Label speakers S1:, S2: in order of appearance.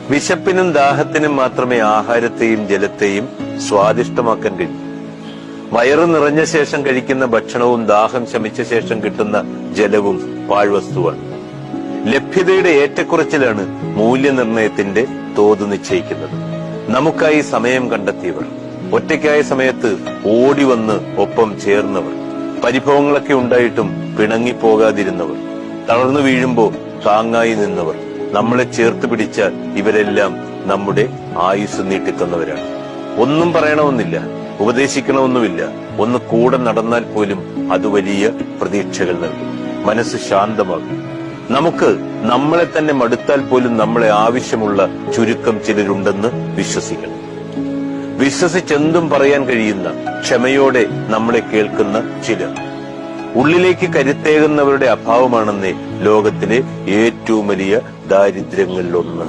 S1: വിശപ്പിനും ദാഹത്തിനും മാത്രമേ ആഹാരത്തെയും ജലത്തെയും സ്വാദിഷ്ടമാക്കാൻ കഴിയൂ. വയറ് നിറഞ്ഞ ശേഷം കഴിക്കുന്ന ഭക്ഷണവും ദാഹം ശമിച്ച ശേഷം കിട്ടുന്ന ജലവും പാഴ്വസ്തുവാണ്. ലഭ്യതയുടെ ഏറ്റക്കുറച്ചിലാണ് മൂല്യനിർണയത്തിന്റെ തോത് നിശ്ചയിക്കുന്നത്. നമുക്കായി സമയം കണ്ടെത്തിയവർ, ഒറ്റയ്ക്കായ സമയത്ത് ഓടിവന്ന് ഒപ്പം ചേർന്നവർ, പരിഭവങ്ങളൊക്കെ ഉണ്ടായിട്ടും പിണങ്ങിപ്പോകാതിരുന്നവർ, തളർന്നു വീഴുമ്പോ താങ്ങായി നിന്നവർ, നമ്മളെ ചേർത്ത് പിടിച്ച ഇവരെല്ലാം നമ്മുടെ ആയുസ് നീട്ടിത്തന്നവരാണ്. ഒന്നും പറയണമെന്നില്ല, ഉപദേശിക്കണമെന്നുമില്ല. ഒന്ന് കൂടെ നടന്നാൽ പോലും അത് വലിയ പ്രതീക്ഷകൾ നൽകും. മനസ്സ് ശാന്തമാകും. നമുക്ക് നമ്മളെ തന്നെ മടുത്താൽ പോലും നമ്മളെ ആവശ്യമുള്ള ചുരുക്കം ചിലരുണ്ടെന്ന് വിശ്വസിക്കണം. വിശ്വസിച്ചെന്തും പറയാൻ കഴിയുന്ന, ക്ഷമയോടെ നമ്മളെ കേൾക്കുന്ന ചിലർ. ഉള്ളിലേക്ക് കരുത്തേകുന്നവരുടെ അഭാവമാണെന്നേ ലോകത്തിലെ ഏറ്റവും വലിയ ദാരിദ്ര്യങ്ങളിലൊന്ന്.